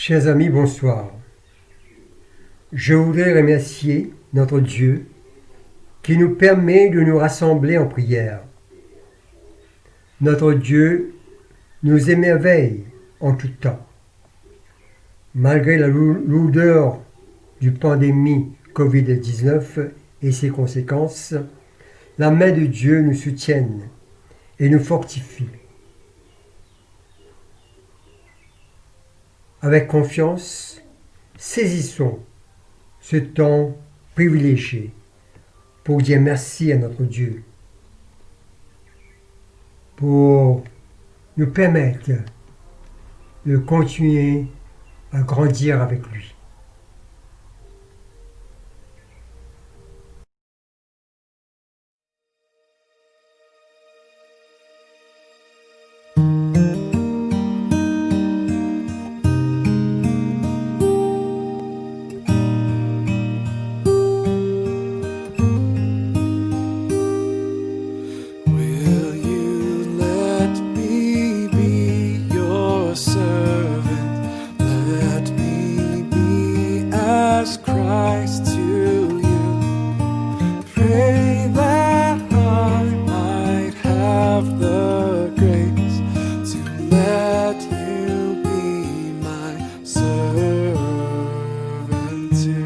Chers amis, bonsoir. Je voudrais remercier notre Dieu qui nous permet de nous rassembler en prière. Notre Dieu nous émerveille en tout temps. Malgré la lourdeur du pandémie Covid-19 et ses conséquences, la main de Dieu nous soutienne et nous fortifie. Avec confiance, saisissons ce temps privilégié pour dire merci à notre Dieu, pour nous permettre de continuer à grandir avec lui. Will you let me be your servant? Let me be as Christ to you. Pray that I might have the grace to let you be my servant too.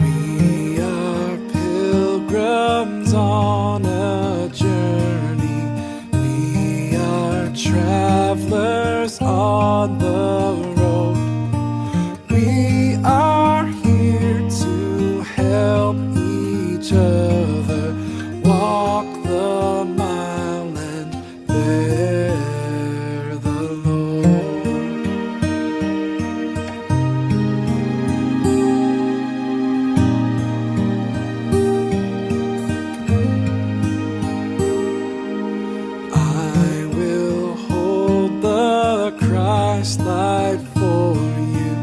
We are pilgrims on a journey. We are travelers on the road. We are here to help each other walk the mile and bear the load. I will hold the Christ light for you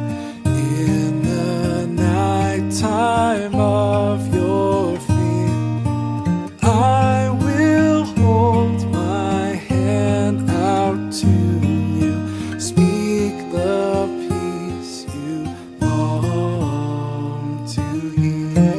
in the night time of your fear. I will hold my hand out to you, speak the peace you long to hear.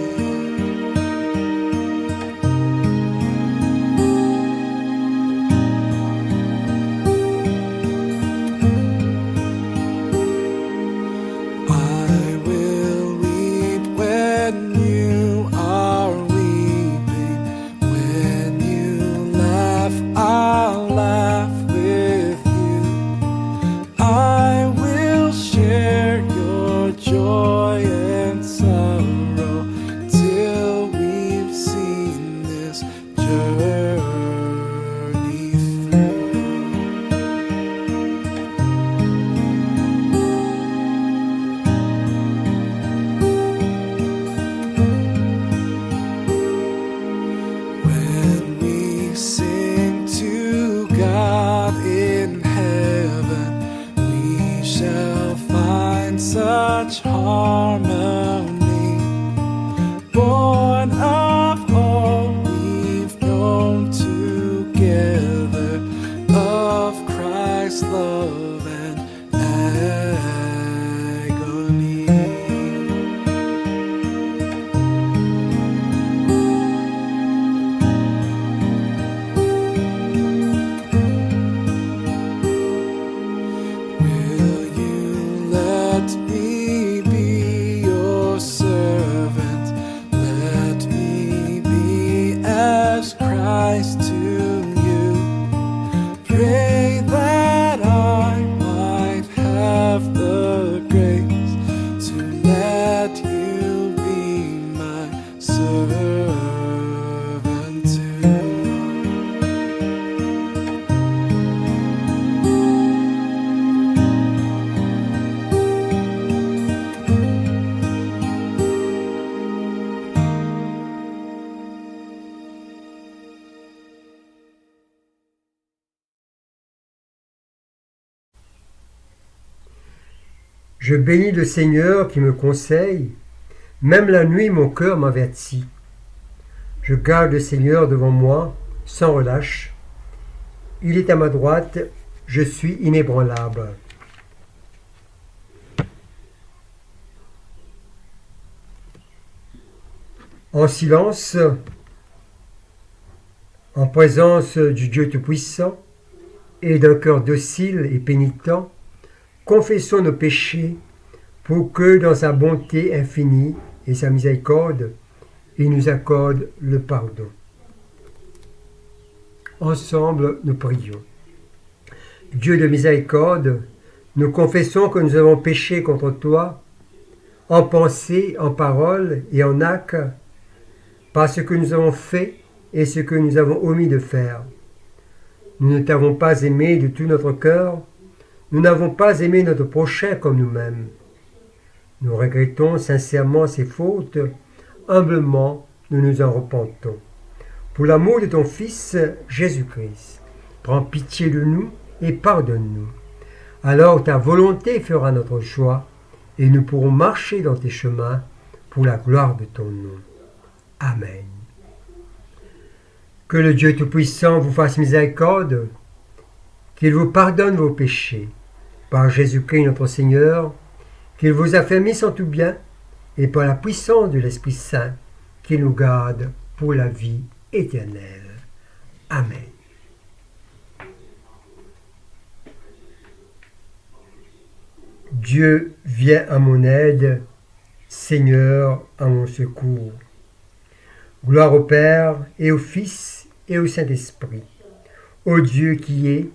I will weep when you are weeping. When you laugh, I'll laugh with you. I will share your joy and sorrow till we've seen this journey through. When we sing to God in heaven, we shall find such harmony. Born of all we've known together, of Christ's love and agony. Will you let me be your servant? Let me be as Christ to you. Pray that I might have the grace to let you be my servant too. Je bénis le Seigneur qui me conseille, Même la nuit, mon cœur m'avertit. Je garde le Seigneur devant moi, sans relâche. Il est à ma droite, je suis inébranlable. En silence, en présence du Dieu Tout-Puissant et d'un cœur docile et pénitent, confessons nos péchés pour que, dans sa bonté infinie et sa miséricorde, il nous accorde le pardon. Ensemble, nous prions. Dieu de miséricorde, nous confessons que nous avons péché contre toi, en pensée, en parole et en acte, par ce que nous avons fait et ce que nous avons omis de faire. Nous ne t'avons pas aimé de tout notre cœur, nous n'avons pas aimé notre prochain comme nous-mêmes. Nous regrettons sincèrement ces fautes, humblement nous nous en repentons. Pour l'amour de ton Fils, Jésus-Christ, prends pitié de nous et pardonne-nous. Alors ta volonté fera notre choix et nous pourrons marcher dans tes chemins pour la gloire de ton nom. Amen. Que le Dieu Tout-Puissant vous fasse miséricorde, qu'il vous pardonne vos péchés, par Jésus-Christ notre Seigneur, qu'il vous affermisse en tout bien, et par la puissance de l'Esprit Saint, qu'il nous garde pour la vie éternelle. Amen. Dieu, viens à mon aide, Seigneur, à mon secours. Gloire au Père, et au Fils, et au Saint-Esprit, au Dieu qui est,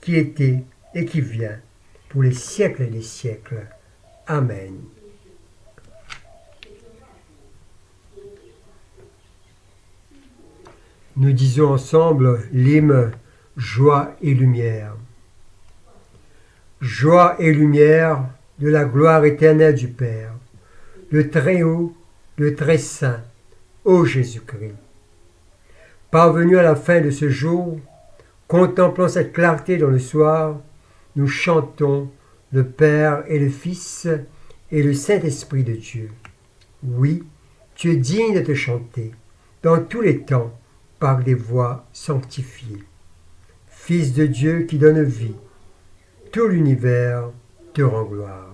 qui était, et qui vient, pour les siècles des siècles. Amen. Nous disons ensemble l'hymne « Joie et lumière ». Joie et lumière de la gloire éternelle du Père, le Très-Haut, le Très-Saint, ô Jésus-Christ. Parvenus à la fin de ce jour, contemplant cette clarté dans le soir, nous chantons le Père et le Fils et le Saint-Esprit de Dieu. Oui, tu es digne de te chanter, dans tous les temps, par des voix sanctifiées. Fils de Dieu qui donne vie, tout l'univers te rend gloire.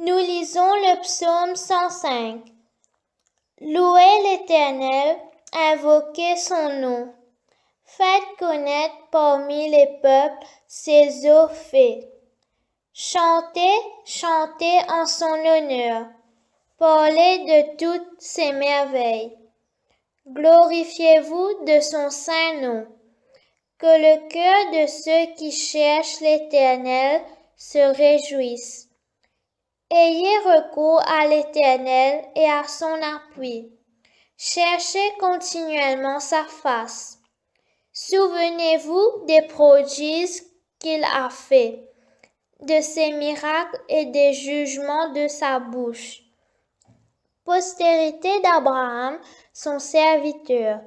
Nous lisons le psaume 105. Louez l'Éternel, invoquez son nom. Faites connaître parmi les peuples ses eaux faits. Chantez, chantez en son honneur. Parlez de toutes ses merveilles. Glorifiez-vous de son saint nom. Que le cœur de ceux qui cherchent l'Éternel se réjouisse. Ayez recours à l'Éternel et à son appui. Cherchez continuellement sa face. Souvenez-vous des prodiges qu'il a faits, de ses miracles et des jugements de sa bouche. Postérité d'Abraham, son serviteur,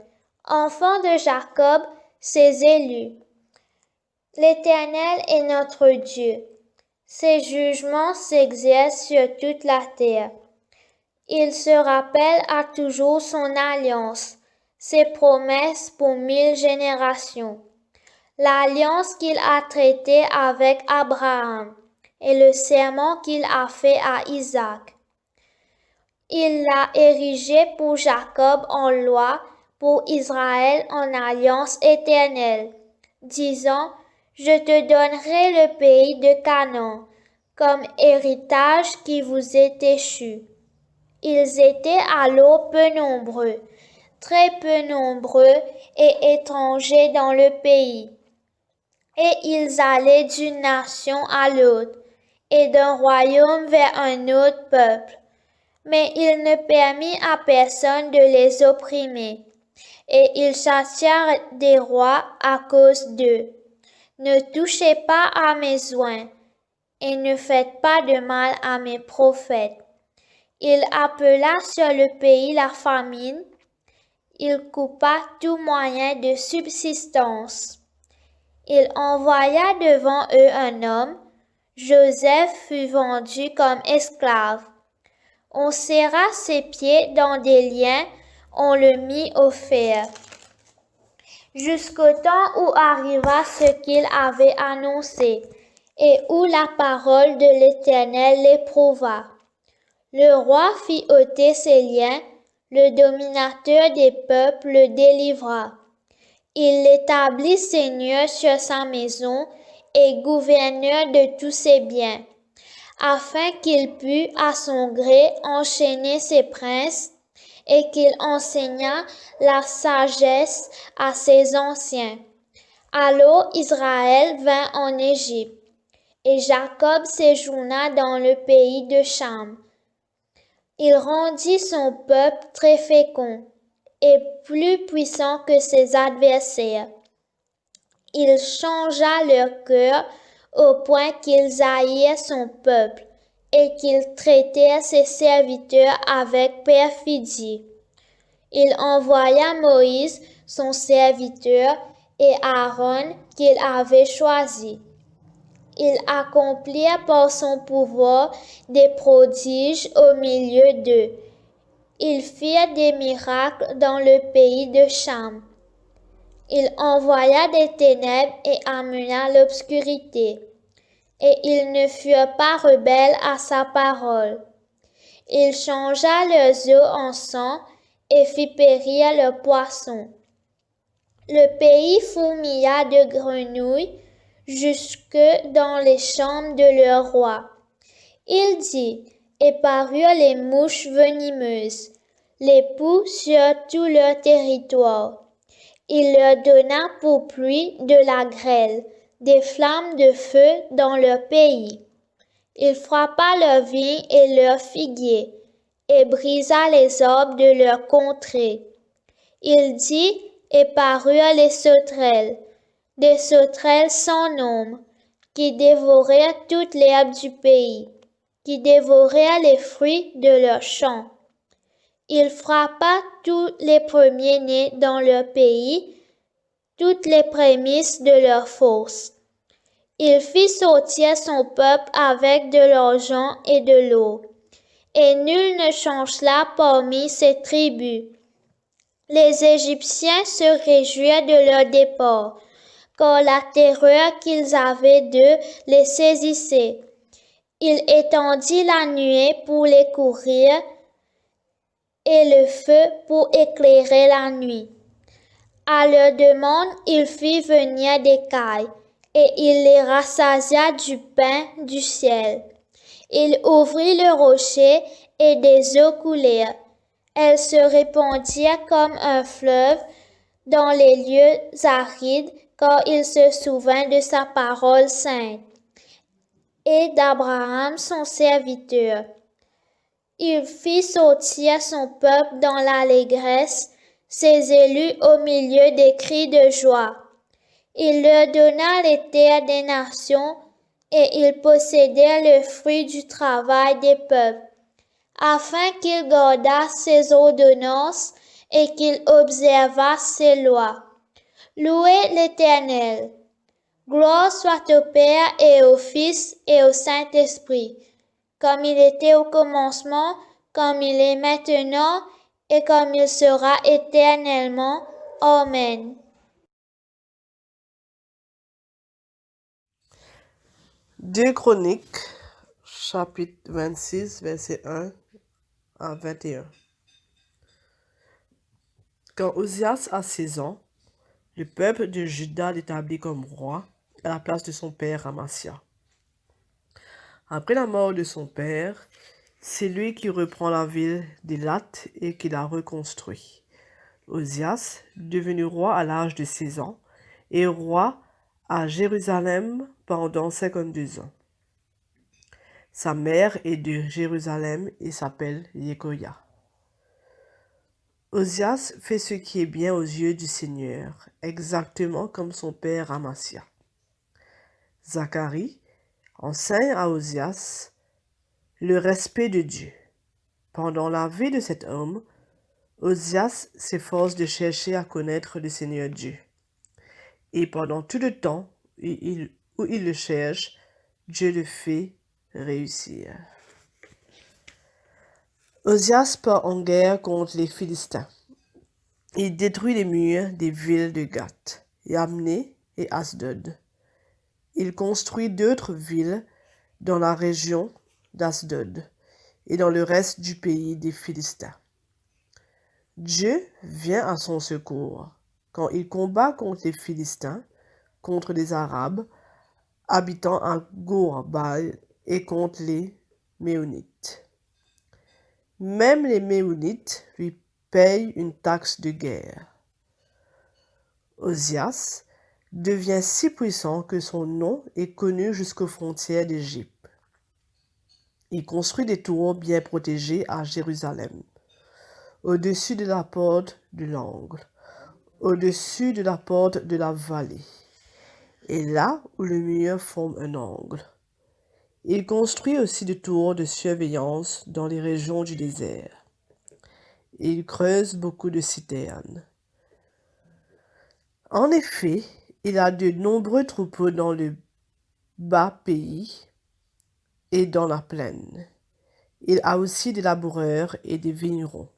enfant de Jacob, ses élus. L'Éternel est notre Dieu. Ses jugements s'exercent sur toute la terre. Il se rappelle à toujours son alliance, ses promesses pour 1000 générations. L'alliance qu'il a traitée avec Abraham et le serment qu'il a fait à Isaac. Il l'a érigé pour Jacob en loi, pour Israël en alliance éternelle, disant: Je te donnerai le pays de Canaan, comme héritage qui vous est échu. Ils étaient alors peu nombreux, très peu nombreux et étrangers dans le pays. Et ils allaient d'une nation à l'autre, et d'un royaume vers un autre peuple. Mais il ne permit à personne de les opprimer, et ils chassèrent des rois à cause d'eux. Ne touchez pas à mes oints, et ne faites pas de mal à mes prophètes. Il appela sur le pays la famine, il coupa tout moyen de subsistance. Il envoya devant eux un homme. Joseph fut vendu comme esclave. On serra ses pieds dans des liens, on le mit au fer, jusqu'au temps où arriva ce qu'il avait annoncé, et où la parole de l'Éternel l'éprouva. Le roi fit ôter ses liens, le dominateur des peuples le délivra. Il l'établit seigneur sur sa maison et gouverneur de tous ses biens, afin qu'il pût à son gré enchaîner ses princes et qu'il enseignât la sagesse à ses anciens. Alors Israël vint en Égypte, et Jacob séjourna dans le pays de Cham. Il rendit son peuple très fécond et plus puissant que ses adversaires. Il changea leur cœur au point qu'ils haïssent son peuple et qu'ils traitèrent ses serviteurs avec perfidie. Il envoya Moïse, son serviteur, et Aaron qu'il avait choisi. Ils accomplirent par son pouvoir des prodiges au milieu d'eux. Ils firent des miracles dans le pays de Cham. Il envoya des ténèbres et amena l'obscurité. Et ils ne furent pas rebelles à sa parole. Il changea leurs eaux en sang et fit périr leurs poissons. Le pays fourmilla de grenouilles jusque dans les chambres de leur roi. Il dit, et parurent les mouches venimeuses, les poux sur tout leur territoire. Il leur donna pour pluie de la grêle, des flammes de feu dans leur pays. Il frappa leurs vignes et leurs figuiers, et brisa les arbres de leur contrée. Il dit, et parurent les sauterelles, des sauterelles sans nombre, qui dévorèrent toute l'herbe du pays, qui dévorèrent les fruits de leurs champs. Il frappa tous les premiers-nés dans leur pays, toutes les prémices de leurs fosses. Il fit sortir son peuple avec de l'argent et de l'eau, et nul ne chancela parmi ses tribus. Les Égyptiens se réjouirent de leur départ, car la terreur qu'ils avaient d'eux les saisissait. Il étendit la nuée pour les courir, et le feu pour éclairer la nuit. À leur demande, il fit venir des cailles, et il les rassasia du pain du ciel. Il ouvrit le rocher, et des eaux coulèrent. Elles se répandirent comme un fleuve dans les lieux arides, car il se souvint de sa parole sainte et d'Abraham son serviteur. Il fit sortir son peuple dans l'allégresse, ses élus au milieu des cris de joie. Il leur donna les terres des nations, et ils possédèrent le fruit du travail des peuples, afin qu'ils gardassent ses ordonnances et qu'ils observassent ses lois. Louez l'Éternel. Gloire soit au Père et au Fils et au Saint-Esprit, comme il était au commencement, comme il est maintenant, et comme il sera éternellement. Amen. Deux Chroniques, chapitre 26, verset 1 à 21. Quand Ozias a 16 ans, le peuple de Juda l'établit comme roi à la place de son père Amasia. Après la mort de son père, c'est lui qui reprend la ville d'Élat et qui la reconstruit. Ozias, devenu roi à l'âge de 16 ans, est roi à Jérusalem pendant 52 ans. Sa mère est de Jérusalem et s'appelle Jécolia. Ozias fait ce qui est bien aux yeux du Seigneur, exactement comme son père Amasia. Zacharie enseigne à Ozias le respect de Dieu. Pendant la vie de cet homme, Ozias s'efforce de chercher à connaître le Seigneur Dieu. Et pendant tout le temps, où il le cherche, Dieu le fait réussir. Osias part en guerre contre les Philistins. Il détruit les murs des villes de Gath, Yamné et Asdod. Il construit d'autres villes dans la région d'Asdod et dans le reste du pays des Philistins. Dieu vient à son secours quand il combat contre les Philistins, contre les Arabes, habitant à Gour-Baal et contre les Méonites. Même les Méonites lui payent une taxe de guerre. Osias devient si puissant que son nom est connu jusqu'aux frontières d'Égypte. Il construit des tours bien protégées à Jérusalem, au-dessus de la porte de l'angle, au-dessus de la porte de la vallée, et là où le mur forme un angle. Il construit aussi des tours de surveillance dans les régions du désert. Il creuse beaucoup de citernes. En effet, il a de nombreux troupeaux dans le bas pays et dans la plaine. Il a aussi des laboureurs et des vignerons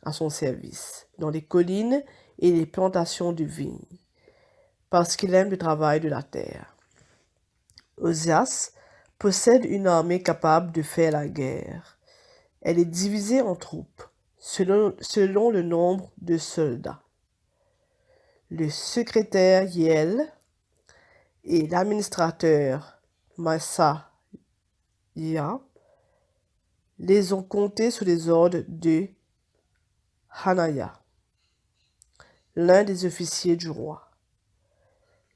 à son service, dans les collines et les plantations de vignes, parce qu'il aime le travail de la terre. Osias possède une armée capable de faire la guerre. Elle est divisée en troupes, selon le nombre de soldats. Le secrétaire Yel et l'administrateur Maaseiah les ont comptés sous les ordres de Hanaya, l'un des officiers du roi.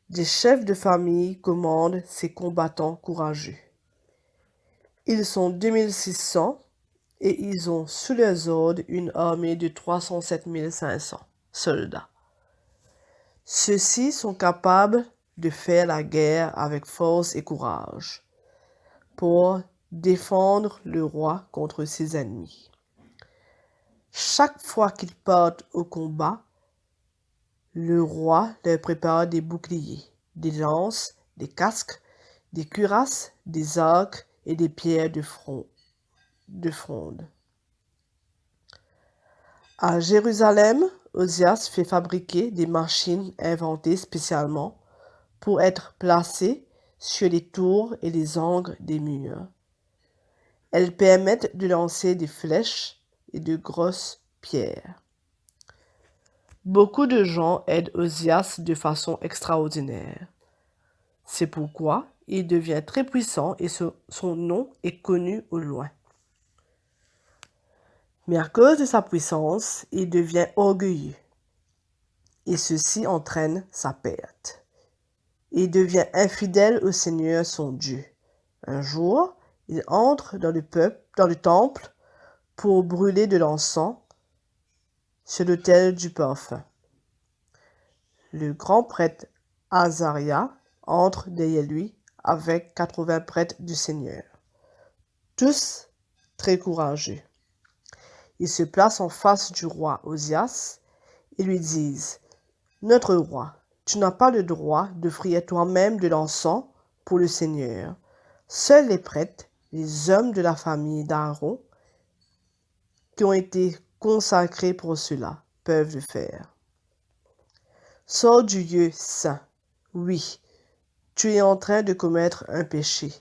Des chefs de famille commandent ces combattants courageux. Ils sont 2600 et ils ont sous leurs ordres une armée de 307 500 soldats. Ceux-ci sont capables de faire la guerre avec force et courage pour défendre le roi contre ses ennemis. Chaque fois qu'ils partent au combat, le roi leur prépare des boucliers, des lances, des casques, des cuirasses, des arcs et des pierres de fronde. À Jérusalem, Osias fait fabriquer des machines inventées spécialement pour être placées sur les tours et les angles des murs. Elles permettent de lancer des flèches et de grosses pierres. Beaucoup de gens aident Osias de façon extraordinaire. C'est pourquoi il devient très puissant et son nom est connu au loin. Mais à cause de sa puissance, il devient orgueilleux. Et ceci entraîne sa perte. Il devient infidèle au Seigneur son Dieu. Un jour, il entre dans le temple pour brûler de l'encens sur l'autel du parfum. Le grand prêtre Azaria entre derrière lui avec 80 prêtres du Seigneur, tous très courageux. Ils se placent en face du roi Osias et lui disent : « Notre roi, tu n'as pas le droit d'offrir toi-même de l'encens pour le Seigneur. Seuls les prêtres, les hommes de la famille d'Aaron, qui ont été consacrés pour cela, peuvent le faire. Sors du lieu saint. Oui, tu es en train de commettre un péché.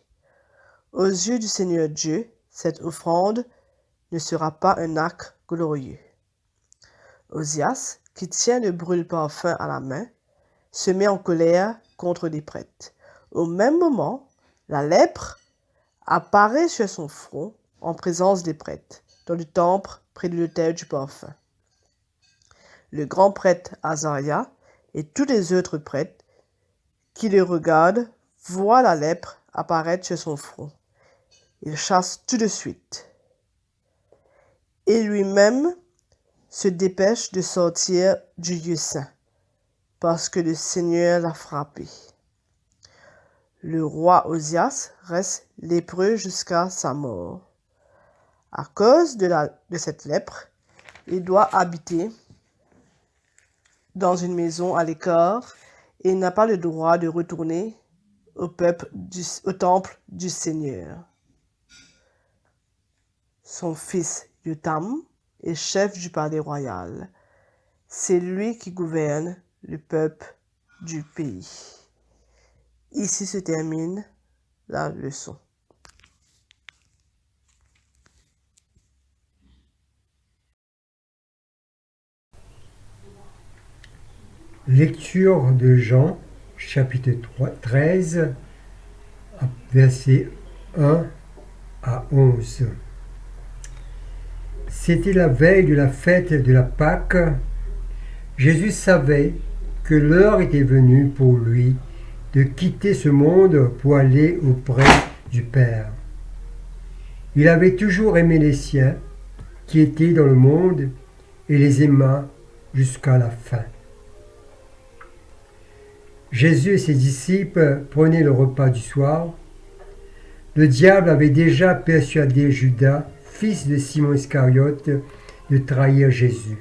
Aux yeux du Seigneur Dieu, cette offrande ne sera pas un acte glorieux. » Osias, qui tient le brûle-parfum à la main, se met en colère contre les prêtres. Au même moment, la lèpre apparaît sur son front en présence des prêtres, dans le temple près de l'autel du parfum. Le grand prêtre Azaria et tous les autres prêtres qui le regardent voient la lèpre apparaître sur son front. Ils chassent tout de suite. Et lui-même se dépêche de sortir du lieu saint, parce que le Seigneur l'a frappé. Le roi Osias reste lépreux jusqu'à sa mort. À cause de cette lèpre, il doit habiter dans une maison à l'écart et il n'a pas le droit de retourner au temple du Seigneur. Son fils Yotam est chef du palais royal. C'est lui qui gouverne le peuple du pays. Ici se termine la leçon. Lecture de Jean, chapitre 13, versets 1 à 11. C'était la veille de la fête de la Pâque. Jésus savait que l'heure était venue pour lui de quitter ce monde pour aller auprès du Père. Il avait toujours aimé les siens qui étaient dans le monde et les aima jusqu'à la fin. Jésus et ses disciples prenaient le repas du soir. Le diable avait déjà persuadé Judas, fils de Simon Iscariote, de trahir Jésus.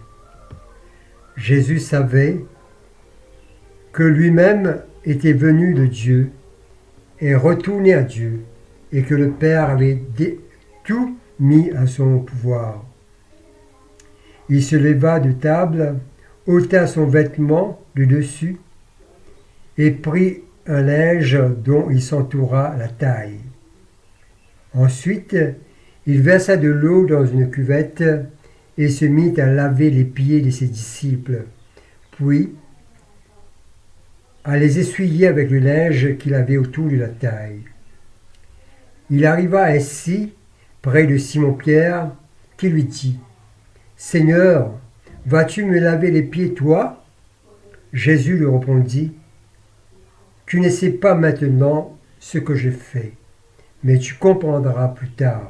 Jésus savait que lui-même était venu de Dieu et retourné à Dieu, et que le Père avait tout mis à son pouvoir. Il se leva de table, ôta son vêtement de dessus, et prit un linge dont il s'entoura la taille. Ensuite, il versa de l'eau dans une cuvette et se mit à laver les pieds de ses disciples, puis à les essuyer avec le linge qu'il avait autour de la taille. Il arriva ainsi près de Simon-Pierre, qui lui dit : « Seigneur, vas-tu me laver les pieds, toi ?» Jésus lui répondit : « Tu ne sais pas maintenant ce que je fais, mais tu comprendras plus tard. »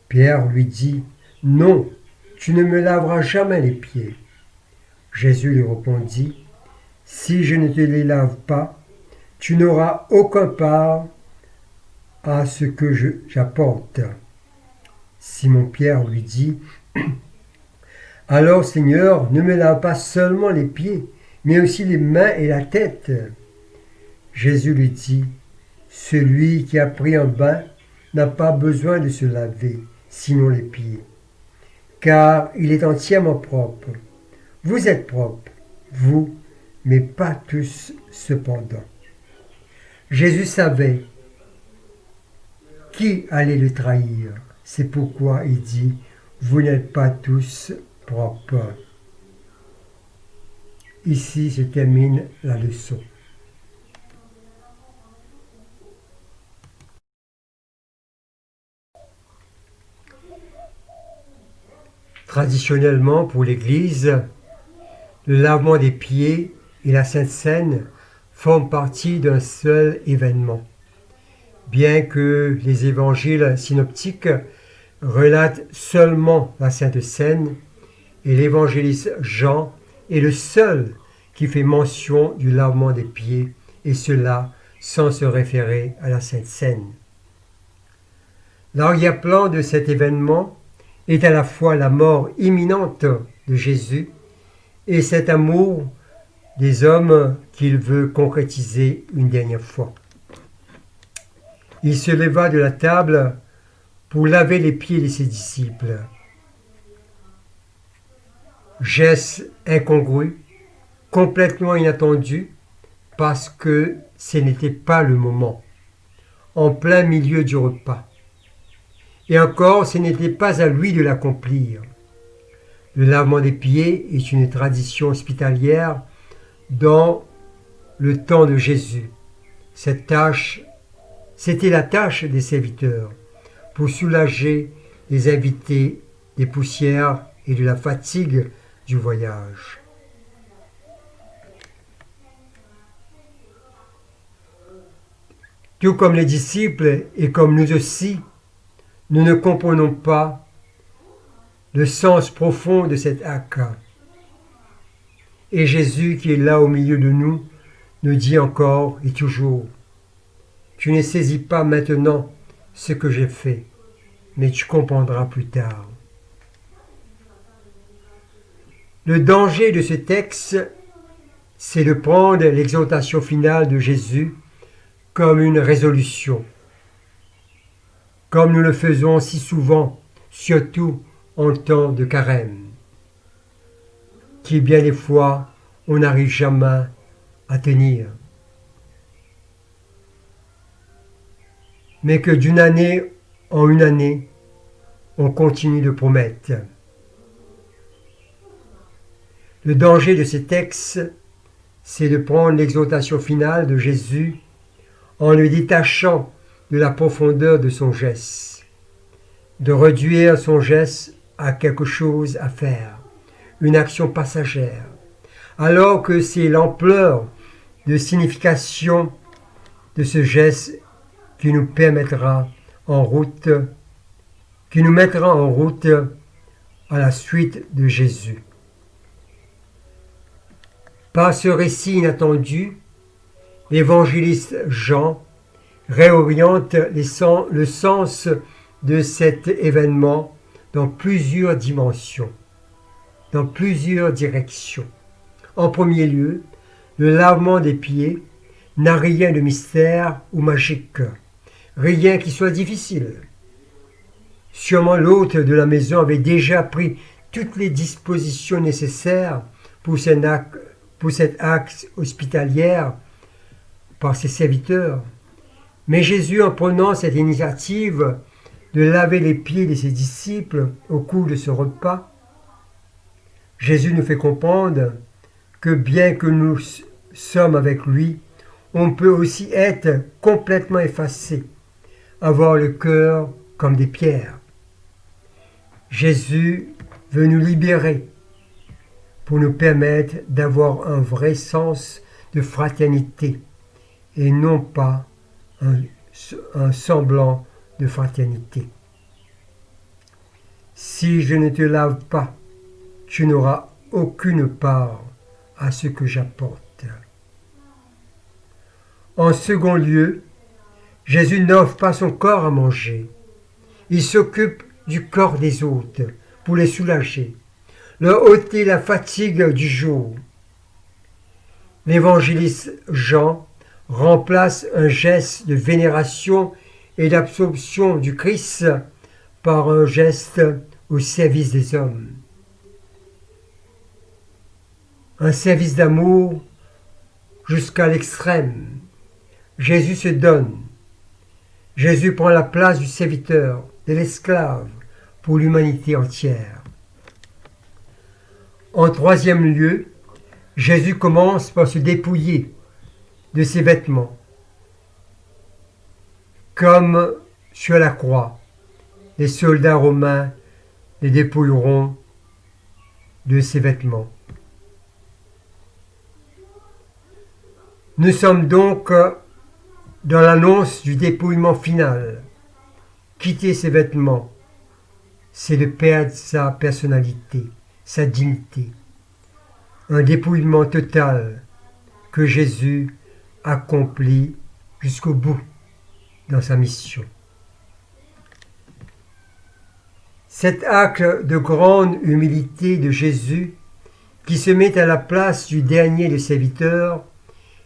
Pierre lui dit : « Non, tu ne me laveras jamais les pieds. » Jésus lui répondit : « Si je ne te les lave pas, tu n'auras aucun part à ce que j'apporte. » Simon-Pierre lui dit : « Alors, Seigneur, ne me lave pas seulement les pieds, mais aussi les mains et la tête. » Jésus lui dit : « Celui qui a pris un bain n'a pas besoin de se laver, sinon les pieds, car il est entièrement propre. Vous êtes propres, vous, mais pas tous cependant. » Jésus savait qui allait le trahir. C'est pourquoi il dit : « Vous n'êtes pas tous propres. » Ici se termine la leçon. Traditionnellement, pour l'Église, le lavement des pieds et la Sainte Seine forment partie d'un seul événement. Bien que les évangiles synoptiques relatent seulement la Sainte Seine, et l'évangéliste Jean est le seul qui fait mention du lavement des pieds, et cela sans se référer à la Sainte Seine. L'arrière-plan de cet événement est à la fois la mort imminente de Jésus et cet amour des hommes qu'il veut concrétiser une dernière fois. Il se leva de la table pour laver les pieds de ses disciples. Geste incongru, complètement inattendu, parce que ce n'était pas le moment, en plein milieu du repas. Et encore, ce n'était pas à lui de l'accomplir. Le lavement des pieds est une tradition hospitalière dans le temps de Jésus. Cette tâche, c'était la tâche des serviteurs pour soulager les invités des poussières et de la fatigue du voyage. Tout comme les disciples et comme nous aussi, nous ne comprenons pas le sens profond de cet acte. Et Jésus, qui est là au milieu de nous, nous dit encore et toujours : tu ne saisis pas maintenant ce que j'ai fait, mais tu comprendras plus tard. Le danger de ce texte, c'est de prendre l'exhortation finale de Jésus comme une résolution, comme nous le faisons si souvent, surtout en temps de carême, qui bien des fois on n'arrive jamais à tenir. Mais que d'une année en une année, on continue de promettre. Le danger de ces textes, c'est de prendre l'exhortation finale de Jésus en le détachant de la profondeur de son geste, de réduire son geste à quelque chose à faire, une action passagère, alors que c'est l'ampleur de signification de ce geste qui nous mettra en route à la suite de Jésus. Par ce récit inattendu, l'évangéliste Jean réoriente le sens de cet événement dans plusieurs dimensions, dans plusieurs directions. En premier lieu, le lavement des pieds n'a rien de mystère ou magique, rien qui soit difficile. Sûrement l'hôte de la maison avait déjà pris toutes les dispositions nécessaires pour cet acte hospitalier par ses serviteurs. Mais Jésus, en prenant cette initiative de laver les pieds de ses disciples au cours de ce repas, Jésus nous fait comprendre que bien que nous sommes avec lui, on peut aussi être complètement effacé, avoir le cœur comme des pierres. Jésus veut nous libérer pour nous permettre d'avoir un vrai sens de fraternité et non pas un semblant de fraternité. Si je ne te lave pas, tu n'auras aucune part à ce que j'apporte. En second lieu, Jésus n'offre pas son corps à manger. Il s'occupe du corps des autres pour les soulager, leur ôter la fatigue du jour. L'évangéliste Jean remplace un geste de vénération et d'absorption du Christ par un geste au service des hommes. Un service d'amour jusqu'à l'extrême. Jésus se donne. Jésus prend la place du serviteur, de l'esclave, pour l'humanité entière. En troisième lieu, Jésus commence par se dépouiller de ses vêtements. Comme sur la croix, les soldats romains les dépouilleront de ses vêtements. Nous sommes donc dans l'annonce du dépouillement final. Quitter ses vêtements, c'est de perdre sa personnalité, sa dignité. Un dépouillement total que Jésus accomplit jusqu'au bout dans sa mission. Cet acte de grande humilité de Jésus qui se met à la place du dernier des serviteurs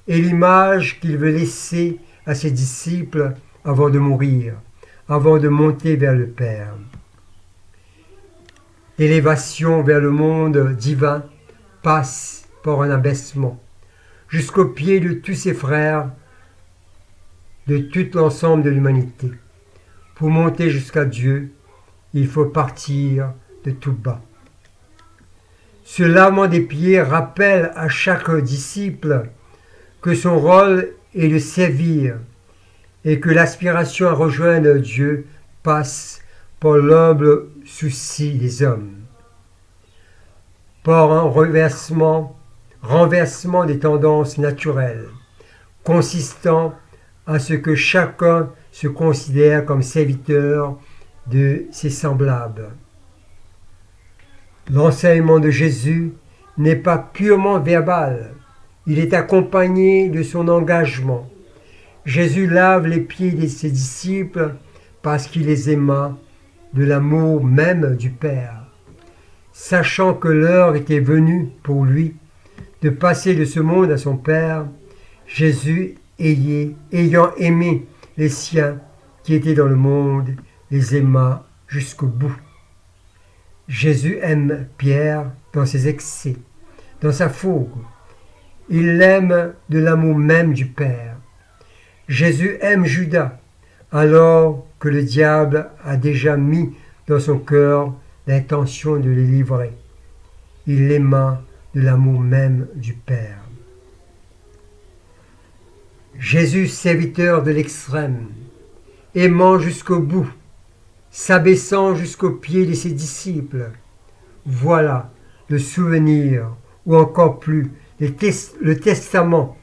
est l'image qu'il veut laisser à ses disciples avant de mourir, avant de monter vers le Père. L'élévation vers le monde divin passe par un abaissement, jusqu'aux pieds de tous ses frères, de tout l'ensemble de l'humanité. Pour monter jusqu'à Dieu, il faut partir de tout bas. Ce lavement des pieds rappelle à chaque disciple que son rôle est de servir et que l'aspiration à rejoindre Dieu passe par l'humble souci des hommes, par un renversement des tendances naturelles, consistant à ce que chacun se considère comme serviteur de ses semblables. L'enseignement de Jésus n'est pas purement verbal, il est accompagné de son engagement. Jésus lave les pieds de ses disciples parce qu'il les aima de l'amour même du Père. Sachant que l'heure était venue pour lui de passer de ce monde à son Père, Jésus ayant aimé les siens qui étaient dans le monde, les aima jusqu'au bout. Jésus aime Pierre dans ses excès, dans sa fougue. Il l'aime de l'amour même du Père. Jésus aime Judas, alors que le diable a déjà mis dans son cœur l'intention de le livrer. Il l'aima de l'amour même du Père. Jésus, serviteur de l'extrême, aimant jusqu'au bout, s'abaissant jusqu'aux pieds de ses disciples, voilà le souvenir, ou encore plus, le testament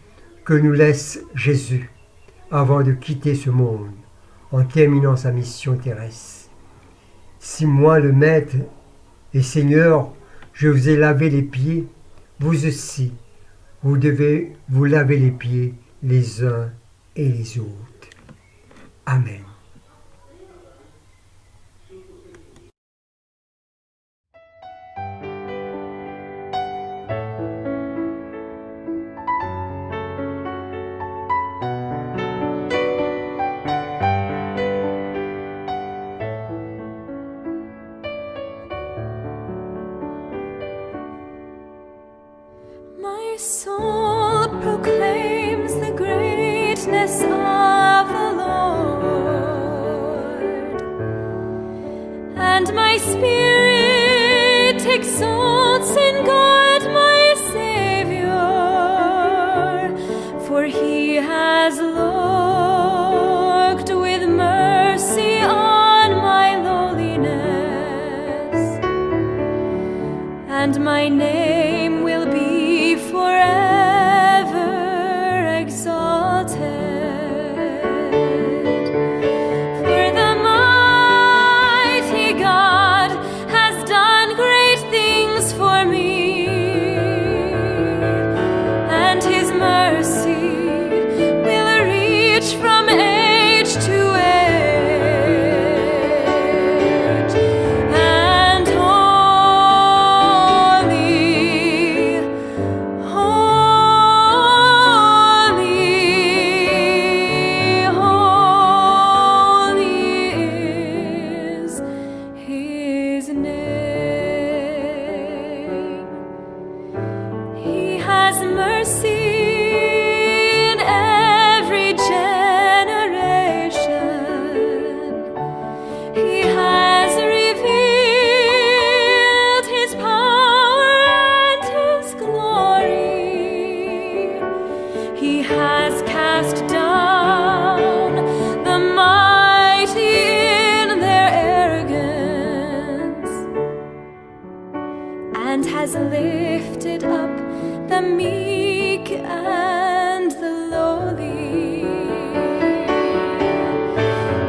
que nous laisse Jésus avant de quitter ce monde, en terminant sa mission terrestre. Si moi, le Maître et Seigneur, je vous ai lavé les pieds, vous aussi, vous devez vous laver les pieds les uns et les autres. Amen. My soul proclaims the greatness of the Lord, and my spirit exalts in God my Savior, for he has looked with mercy on my lowliness, and my name will be forever exalted. For the mighty God has done great things for me, and his mercy will reach from age to age. And has lifted up the meek and the lowly.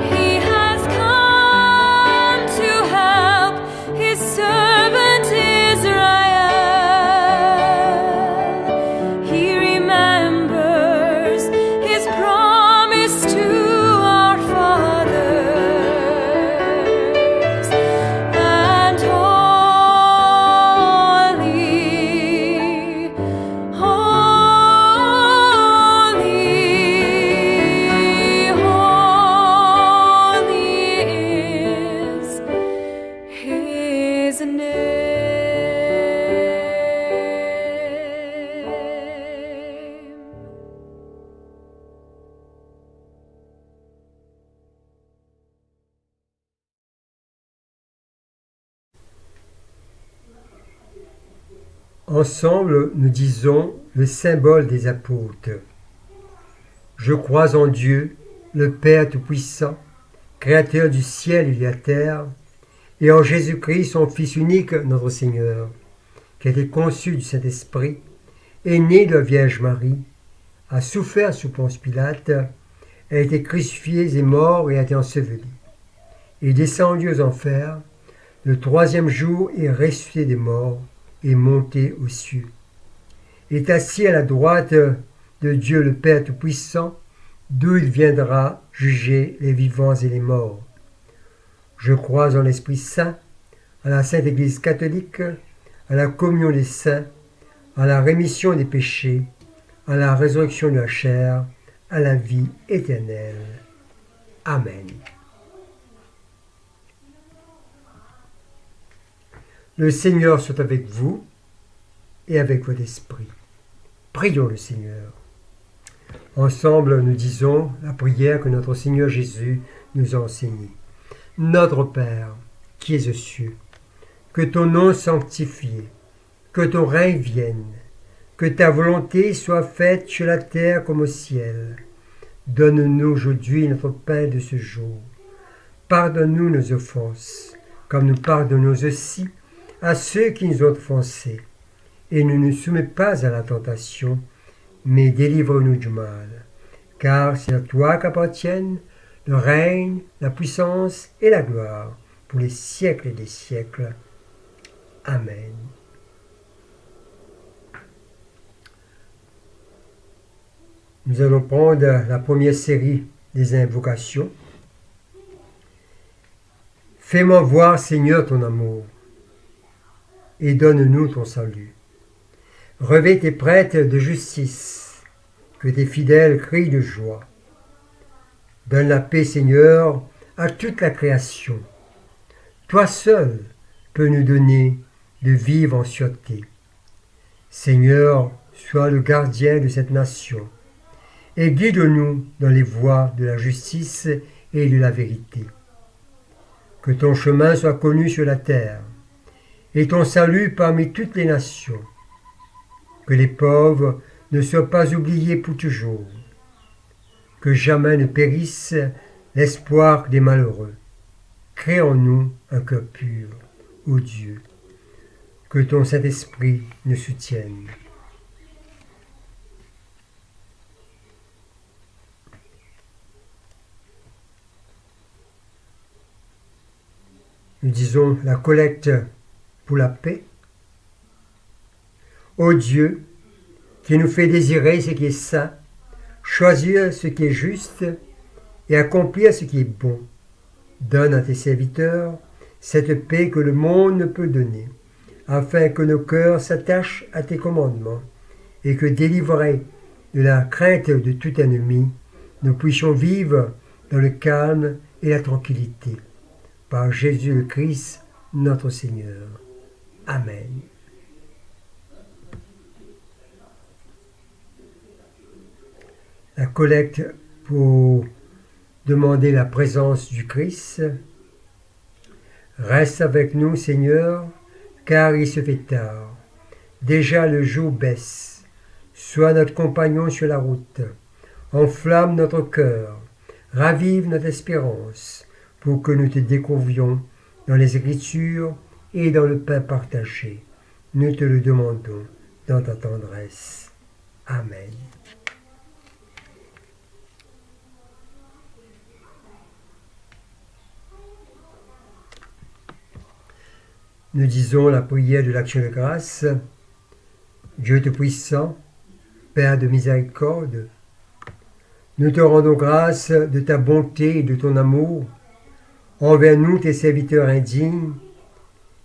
He has come to help his servant Israel. He remembers his promise to our fathers, and his name. Ensemble, nous disons le symbole des apôtres. Je crois en Dieu, le Père Tout-Puissant, Créateur du ciel et de la terre, et en Jésus-Christ, son Fils unique, notre Seigneur, qui a été conçu du Saint-Esprit, est né de la Vierge Marie, a souffert sous Ponce Pilate, a été crucifié et mort et a été enseveli. Il est descendu aux enfers, le troisième jour est ressuscité des morts et monté aux cieux. Il est assis à la droite de Dieu le Père Tout-Puissant, d'où il viendra juger les vivants et les morts. Je crois en l'Esprit Saint, à la Sainte Église catholique, à la communion des saints, à la rémission des péchés, à la résurrection de la chair, à la vie éternelle. Amen. Le Seigneur soit avec vous et avec votre esprit. Prions le Seigneur. Ensemble, nous disons la prière que notre Seigneur Jésus nous a enseignée. Notre Père, qui es aux cieux, que ton nom soit sanctifié, que ton règne vienne, que ta volonté soit faite sur la terre comme au ciel. Donne-nous aujourd'hui notre pain de ce jour. Pardonne-nous nos offenses, comme nous pardonnons aussi à ceux qui nous ont offensés. Et ne nous soumets pas à la tentation, mais délivre-nous du mal. Car c'est à toi qu'appartiennent le règne, la puissance et la gloire, pour les siècles des siècles. Amen. Nous allons prendre la première série des invocations. Fais-moi voir, Seigneur, ton amour, et donne-nous ton salut. Revêt tes prêtres de justice, que tes fidèles crient de joie. Donne la paix, Seigneur, à toute la création. Toi seul peux nous donner de vivre en sûreté. Seigneur, sois le gardien de cette nation, et guide-nous dans les voies de la justice et de la vérité. Que ton chemin soit connu sur la terre, et ton salut parmi toutes les nations. Que les pauvres ne soient pas oubliés pour toujours. Que jamais ne périsse l'espoir des malheureux. Crée en nous un cœur pur, ô Dieu. Que ton Saint-Esprit nous soutienne. Nous disons la collecte pour la paix. Ô Dieu, qui nous fait désirer ce qui est saint, choisir ce qui est juste et accomplir ce qui est bon, donne à tes serviteurs cette paix que le monde ne peut donner, afin que nos cœurs s'attachent à tes commandements et que, délivrés de la crainte de tout ennemi, nous puissions vivre dans le calme et la tranquillité. Par Jésus le Christ, notre Seigneur. Amen. La collecte pour demander la présence du Christ. Reste avec nous, Seigneur, car il se fait tard. Déjà le jour baisse. Sois notre compagnon sur la route. Enflamme notre cœur. Ravive notre espérance, pour que nous te découvrions dans les Écritures et dans le pain partagé. Nous te le demandons dans ta tendresse. Amen. Nous disons la prière de l'action de grâce. Dieu Tout-Puissant, Père de miséricorde, nous te rendons grâce de ta bonté et de ton amour envers nous, tes serviteurs indignes,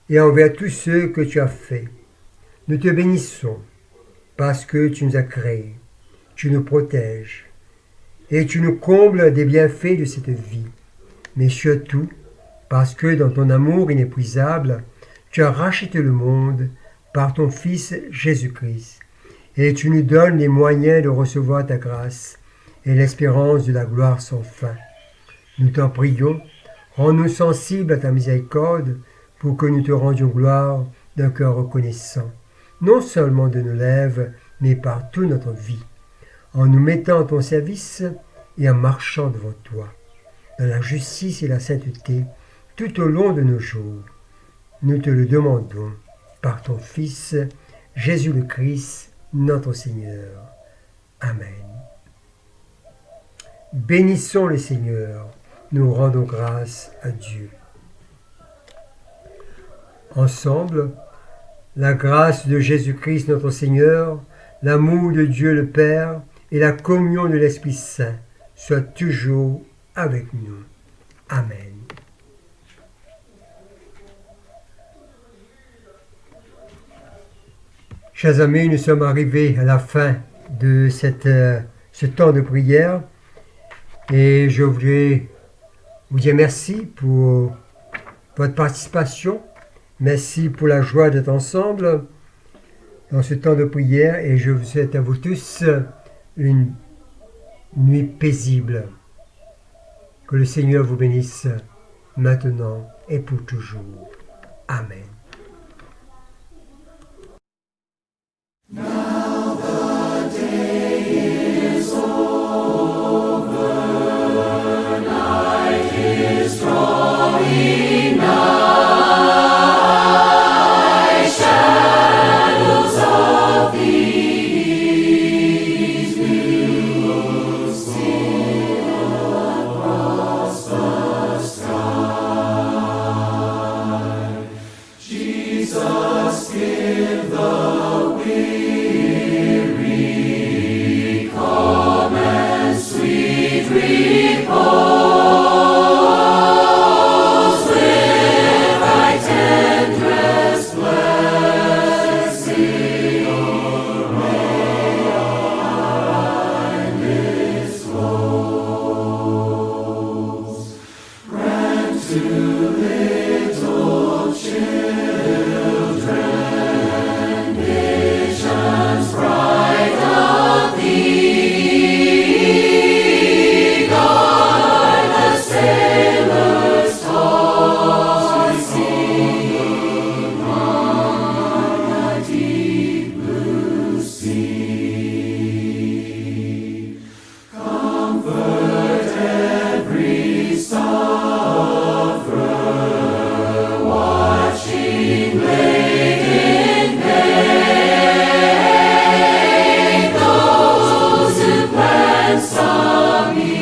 et envers tous ceux que tu as faits. Nous te bénissons parce que tu nous as créés, tu nous protèges, et tu nous combles des bienfaits de cette vie, mais surtout parce que dans ton amour inépuisable, tu as racheté le monde par ton Fils Jésus-Christ, et tu nous donnes les moyens de recevoir ta grâce et l'espérance de la gloire sans fin. Nous t'en prions, rends-nous sensibles à ta miséricorde pour que nous te rendions gloire d'un cœur reconnaissant, non seulement de nos lèvres, mais par toute notre vie, en nous mettant à ton service et en marchant devant toi, dans la justice et la sainteté, tout au long de nos jours. Nous te le demandons par ton Fils, Jésus le Christ, notre Seigneur. Amen. Bénissons le Seigneur, nous rendons grâce à Dieu. Ensemble, la grâce de Jésus-Christ notre Seigneur, l'amour de Dieu le Père et la communion de l'Esprit Saint soient toujours avec nous. Amen. Chers amis, nous sommes arrivés à la fin de cette ce temps de prière. Et je voulais vous dire merci pour votre participation. Merci pour la joie d'être ensemble dans ce temps de prière. Et je vous souhaite à vous tous une nuit paisible. Que le Seigneur vous bénisse maintenant et pour toujours. Amen. Some